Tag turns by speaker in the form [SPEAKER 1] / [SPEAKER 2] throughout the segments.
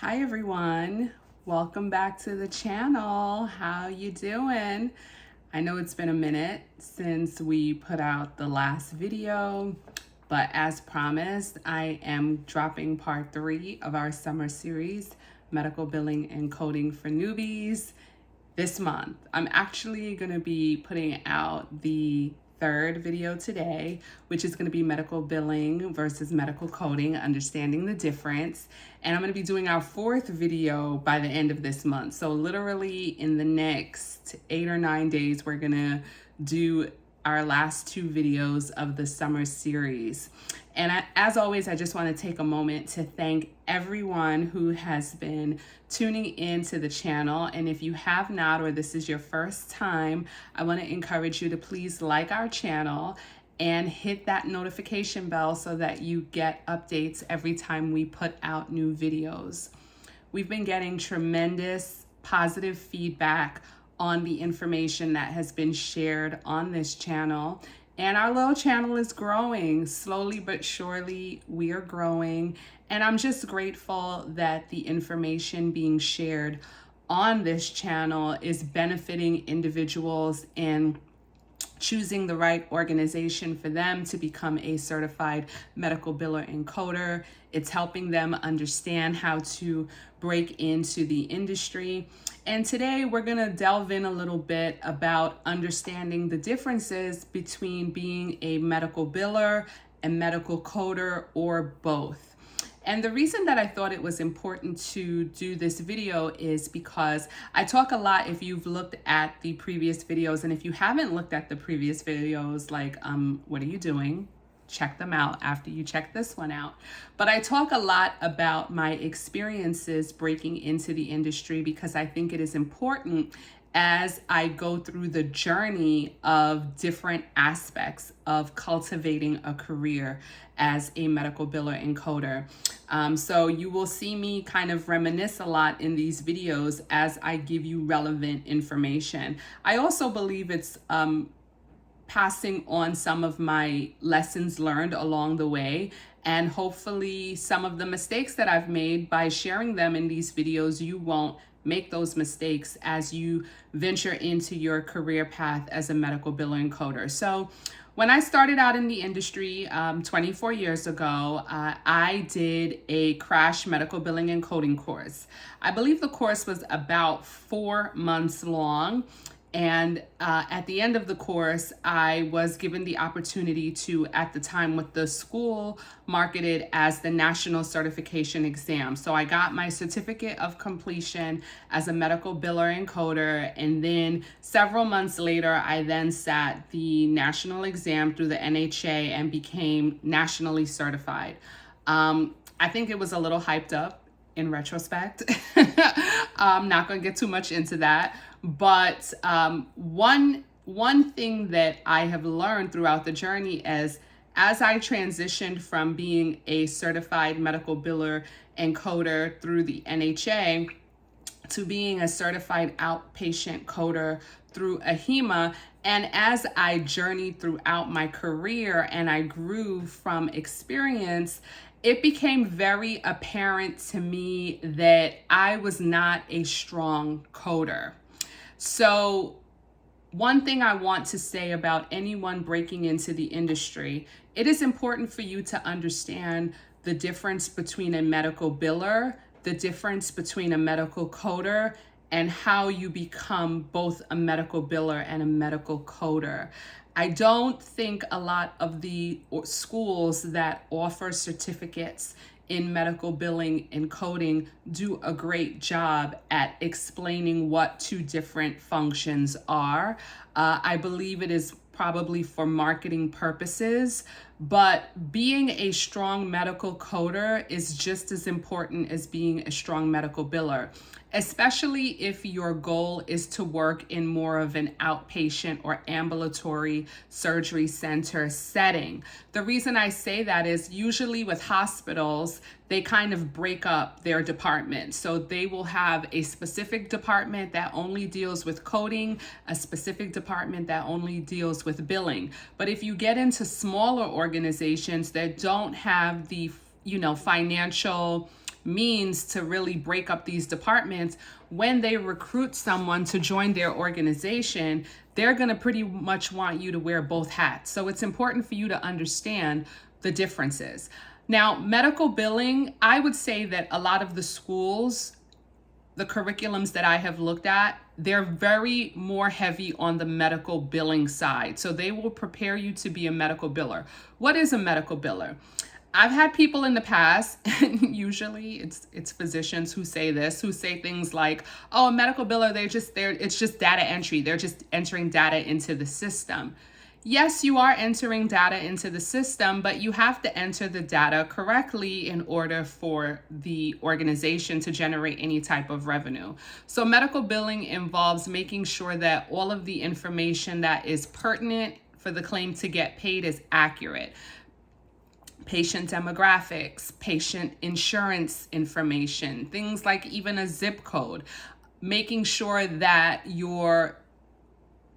[SPEAKER 1] Hi everyone, welcome back to the channel. How you doing? I know it's been a minute since we put out the last video, but as promised, I am dropping part 3 of our summer series, Medical Billing and Coding for Newbies, this month. I'm actually going to be putting out the third video today, which is going to be medical billing versus medical coding, understanding the difference. And I'm going to be doing our fourth video by the end of this month. So literally in the next 8 or 9 days, we're going to do our last 2 videos of the summer series. And as always, I just want to take a moment to thank everyone who has been tuning into the channel. And if you have not, or this is your first time, I want to encourage you to please like our channel and hit that notification bell so that you get updates every time we put out new videos. We've been getting tremendous positive feedback on the information that has been shared on this channel. And our little channel is growing slowly but surely. We are growing. And I'm just grateful that the information being shared on this channel is benefiting individuals in choosing the right organization for them to become a certified medical biller and coder. It's helping them understand how to break into the industry. And today we're going to delve in a little bit about understanding the differences between being a medical biller, a medical coder, or both. And the reason that I thought it was important to do this video is because I talk a lot, if you've looked at the previous videos, and if you haven't looked at the previous videos, like, what are you doing? Check them out after you check this one out. But I talk a lot about my experiences breaking into the industry because I think it is important as I go through the journey of different aspects of cultivating a career as a medical biller and coder. So you will see me kind of reminisce a lot in these videos as I give you relevant information. I also believe it's passing on some of my lessons learned along the way, and hopefully some of the mistakes that I've made, by sharing them in these videos, you won't make those mistakes as you venture into your career path as a medical biller and coder. So when I started out in the industry 24 years ago, I did a crash medical billing and coding course. I believe the course was about 4 months long. And at the end of the course, I was given the opportunity to, at the time, what the school marketed as the National Certification Exam. So I got my certificate of completion as a medical biller and coder. And then several months later, I then sat the national exam through the NHA and became nationally certified. I think it was a little hyped up in retrospect. I'm not going to get too much into that. But one thing that I have learned throughout the journey is, as I transitioned from being a certified medical biller and coder through the NHA to being a certified outpatient coder through AHIMA, and as I journeyed throughout my career and I grew from experience, it became very apparent to me that I was not a strong coder. So one thing I want to say about anyone breaking into the industry, it is important for you to understand the difference between a medical biller, the difference between a medical coder, and how you become both a medical biller and a medical coder. I don't think a lot of the schools that offer certificates in medical billing and coding do a great job at explaining what 2 different functions are. I believe it is probably for marketing purposes, but being a strong medical coder is just as important as being a strong medical biller, especially if your goal is to work in more of an outpatient or ambulatory surgery center setting. The reason I say that is usually with hospitals, they kind of break up their departments. So they will have a specific department that only deals with coding, a specific department that only deals with billing. But if you get into smaller organizations that don't have the financial means to really break up these departments. When they recruit someone to join their organization, they're going to pretty much want you to wear both hats. So it's important for you to understand the differences. Now, medical billing, I would say that a lot of the schools, the curriculums that I have looked at, they're very more heavy on the medical billing side. So they will prepare you to be a medical biller. What is a medical biller? I've had people in the past, and usually it's physicians who say this, who say things like, oh, a medical biller, it's just data entry. They're just entering data into the system. Yes, you are entering data into the system, but you have to enter the data correctly in order for the organization to generate any type of revenue. So medical billing involves making sure that all of the information that is pertinent for the claim to get paid is accurate. Patient demographics, patient insurance information, things like even a zip code, making sure that your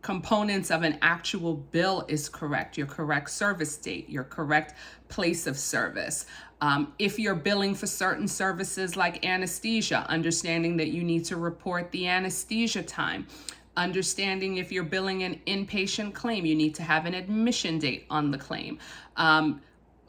[SPEAKER 1] components of an actual bill is correct, your correct service date, your correct place of service. If you're billing for certain services like anesthesia, understanding that you need to report the anesthesia time. Understanding if you're billing an inpatient claim, you need to have an admission date on the claim.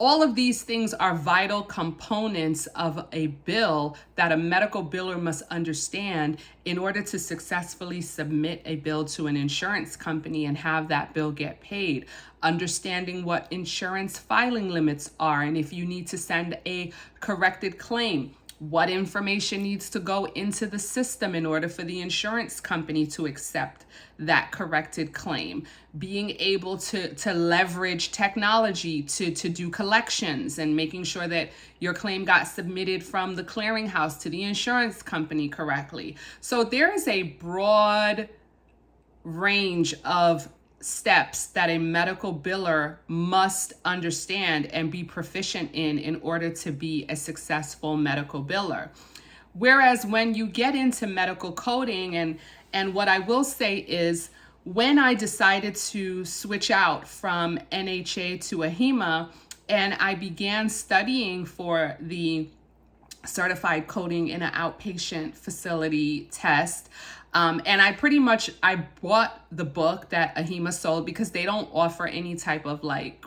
[SPEAKER 1] All of these things are vital components of a bill that a medical biller must understand in order to successfully submit a bill to an insurance company and have that bill get paid. Understanding what insurance filing limits are, and if you need to send a corrected claim, what information needs to go into the system in order for the insurance company to accept that corrected claim. Being able to leverage technology to do collections and making sure that your claim got submitted from the clearinghouse to the insurance company correctly. So there is a broad range of steps that a medical biller must understand and be proficient in order to be a successful medical biller. Whereas when you get into medical coding, and what I will say is, when I decided to switch out from NHA to AHIMA and I began studying for the certified coding in an outpatient facility test, and I bought the book that AHIMA sold because they don't offer any type of like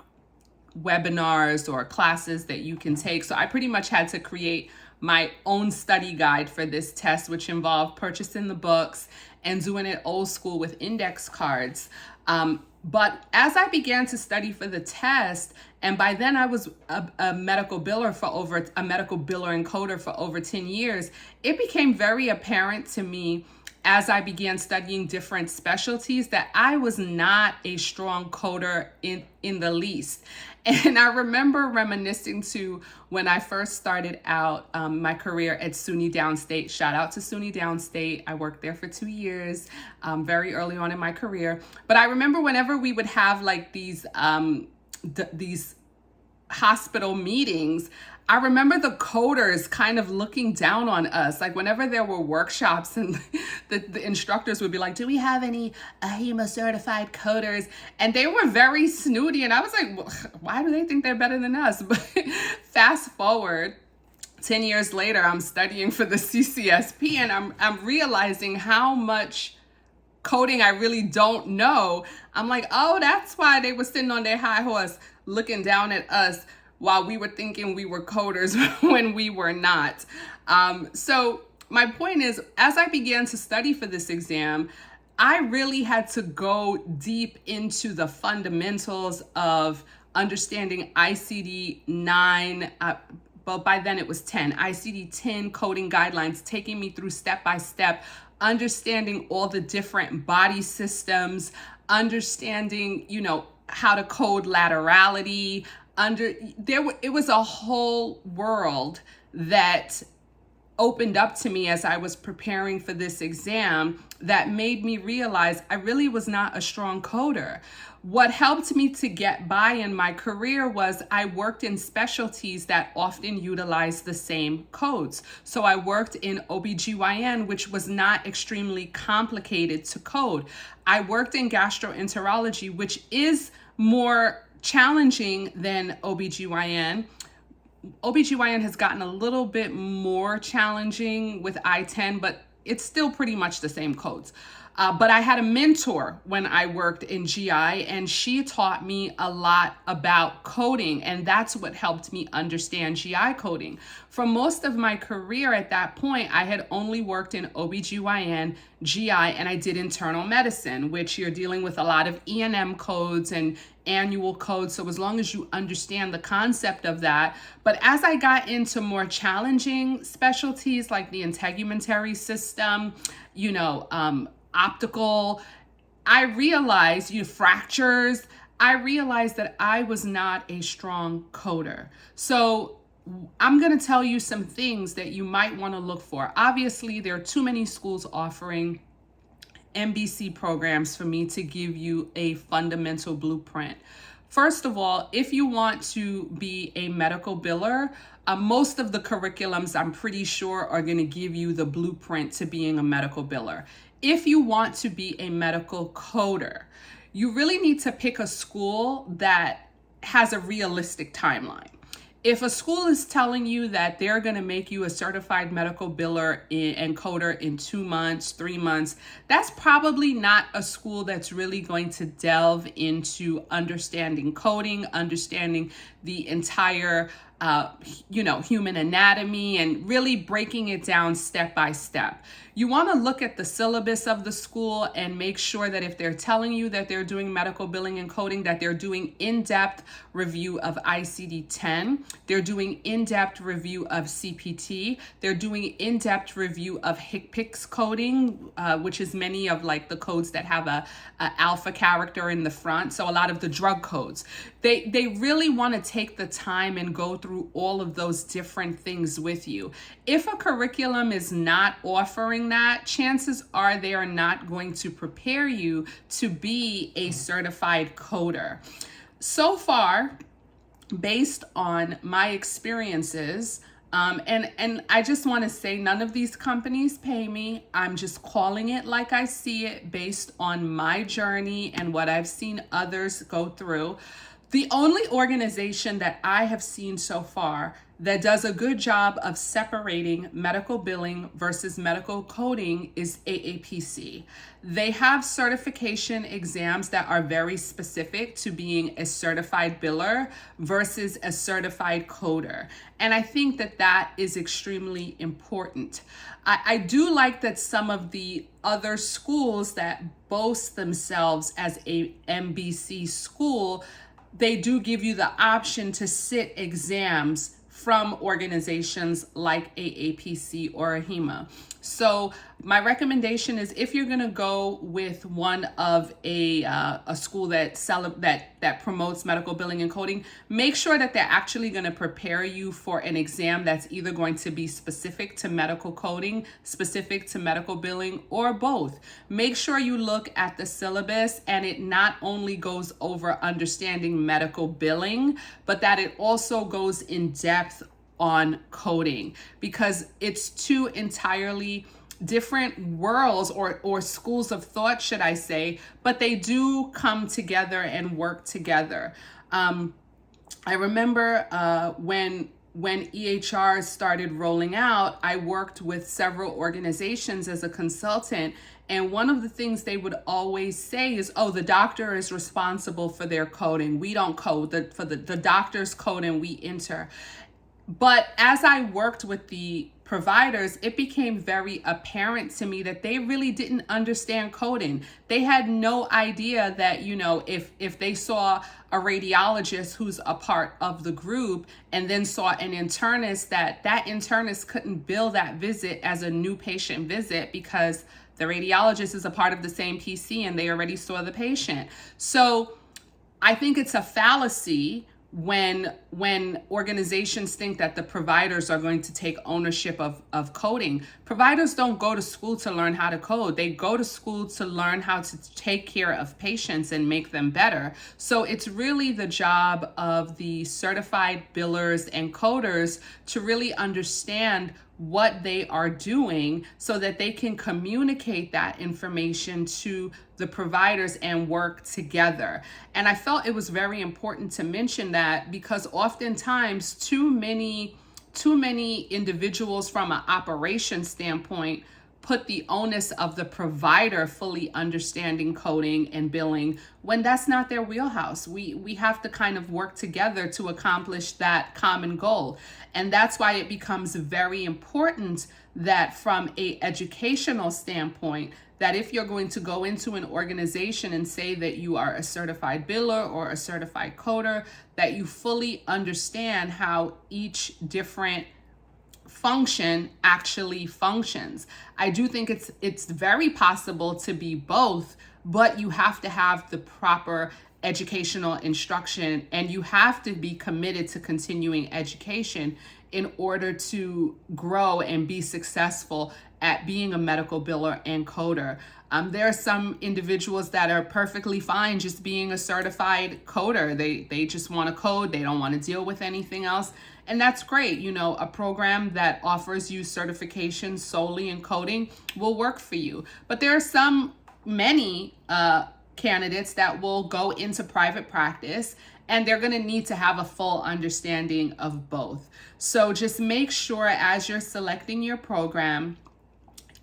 [SPEAKER 1] webinars or classes that you can take. So I pretty much had to create my own study guide for this test, which involved purchasing the books and doing it old school with index cards. But as I began to study for the test, and by then I was a medical biller and coder for over 10 years, it became very apparent to me as I began studying different specialties that I was not a strong coder in the least. And I remember reminiscing to when I first started out my career at SUNY Downstate. Shout out to SUNY Downstate. I worked there for 2 years, very early on in my career. But I remember whenever we would have like these hospital meetings, I remember the coders kind of looking down on us. Like whenever there were workshops and the instructors would be like, do we have any AHIMA certified coders? And they were very snooty. And I was like, well, why do they think they're better than us? But fast forward 10 years later, I'm studying for the CCSP and I'm realizing how much coding I really don't know. I'm like, oh, that's why they were sitting on their high horse looking down at us while we were thinking we were coders when we were not. So my point is, as I began to study for this exam, I really had to go deep into the fundamentals of understanding ICD-9, but by then it was 10, ICD-10 coding guidelines, taking me through step by step, understanding all the different body systems, understanding, how to code laterality. It was a whole world that opened up to me as I was preparing for this exam that made me realize I really was not a strong coder. What helped me to get by in my career was I worked in specialties that often utilized the same codes. So I worked in OBGYN, which was not extremely complicated to code. I worked in gastroenterology, which is more challenging than OBGYN, OBGYN has gotten a little bit more challenging with I-10, but it's still pretty much the same codes. But I had a mentor when I worked in GI, and she taught me a lot about coding, and that's what helped me understand GI coding. For most of my career at that point, I had only worked in OBGYN, GI, and I did internal medicine, which you're dealing with a lot of E&M codes and annual codes. So as long as you understand the concept of that. But as I got into more challenging specialties like the integumentary system, optical, I realized fractures. I realized that I was not a strong coder. So I'm going to tell you some things that you might want to look for. Obviously, there are too many schools offering MBC programs for me to give you a fundamental blueprint. First of all, if you want to be a medical biller, most of the curriculums, I'm pretty sure, are going to give you the blueprint to being a medical biller. If you want to be a medical coder, you really need to pick a school that has a realistic timeline. If a school is telling you that they're going to make you a certified medical biller and coder in 2 months, 3 months, that's probably not a school that's really going to delve into understanding coding, understanding the entire human anatomy, and really breaking it down step by step. You want to look at the syllabus of the school and make sure that if they're telling you that they're doing medical billing and coding, that they're doing in-depth review of ICD-10, they're doing in-depth review of CPT, they're doing in-depth review of HCPCS coding, which is many of like the codes that have a alpha character in the front. So a lot of the drug codes. They really want to take the time and go through all of those different things with you. If a curriculum is not offering that, chances are they are not going to prepare you to be a certified coder. So far, based on my experiences, and I just want to say none of these companies pay me. I'm just calling it like I see it based on my journey and what I've seen others go through. The only organization that I have seen so far that does a good job of separating medical billing versus medical coding is AAPC. They have certification exams that are very specific to being a certified biller versus a certified coder. And I think that that is extremely important. I do like that some of the other schools that boast themselves as a MBC school, they do give you the option to sit exams from organizations like AAPC or AHIMA. So my recommendation is if you're going to go with one of a school that promotes medical billing and coding, make sure that they're actually going to prepare you for an exam that's either going to be specific to medical coding, specific to medical billing, or both. Make sure you look at the syllabus and it not only goes over understanding medical billing, but that it also goes in depth on coding, because it's two entirely different worlds or schools of thought, should I say, but they do come together and work together. I remember when EHRs started rolling out, I worked with several organizations as a consultant, and one of the things they would always say is, oh, the doctor is responsible for their coding. We don't code, the doctors code and we enter. But as I worked with the providers, it became very apparent to me that they really didn't understand coding. They had no idea that, if they saw a radiologist who's a part of the group and then saw an internist, that internist couldn't bill that visit as a new patient visit because the radiologist is a part of the same PC and they already saw the patient. So I think it's a fallacy when organizations think that the providers are going to take ownership of coding. Providers don't go to school to learn how to code. They go to school to learn how to take care of patients and make them better. So it's really the job of the certified billers and coders to really understand what they are doing so that they can communicate that information to the providers and work together. And I felt it was very important to mention that because oftentimes too many individuals from an operation standpoint put the onus of the provider fully understanding coding and billing when that's not their wheelhouse. We have to kind of work together to accomplish that common goal. And that's why it becomes very important that from a educational standpoint, that if you're going to go into an organization and say that you are a certified biller or a certified coder, that you fully understand how each different function actually functions. I do think it's very possible to be both, but you have to have the proper educational instruction and you have to be committed to continuing education in order to grow and be successful at being a medical biller and coder. There are some individuals that are perfectly fine just being a certified coder. They just want to code. They don't want to deal with anything else. And that's great. You know, a program that offers you certification solely in coding will work for you. But there are many candidates that will go into private practice and they're going to need to have a full understanding of both. So just make sure as you're selecting your program,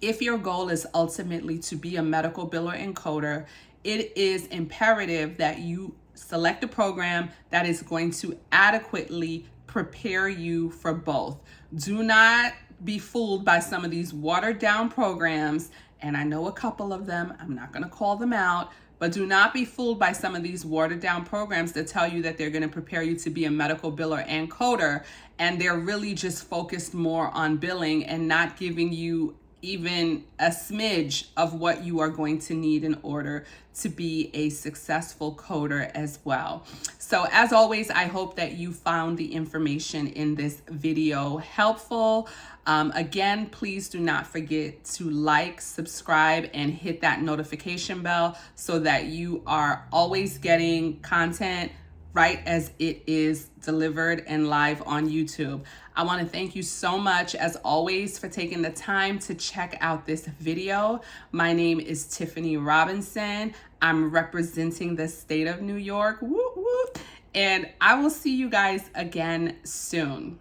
[SPEAKER 1] if your goal is ultimately to be a medical biller and coder, it is imperative that you select a program that is going to adequately prepare you for both. Do not be fooled by some of these watered down programs, and I know a couple of them, I'm not going to call them out, but do not be fooled by some of these watered down programs that tell you that they're going to prepare you to be a medical biller and coder, and they're really just focused more on billing and not giving you even a smidge of what you are going to need in order to be a successful coder as well. So as always, I hope that you found the information in this video helpful. Again, please do not forget to like, subscribe, and hit that notification bell so that you are always getting content right as it is delivered and live on YouTube. I want to thank you so much, as always, for taking the time to check out this video. My name is Tiffany Robinson. I'm representing the state of New York. Whoop, whoop. And I will see you guys again soon.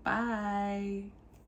[SPEAKER 1] Bye.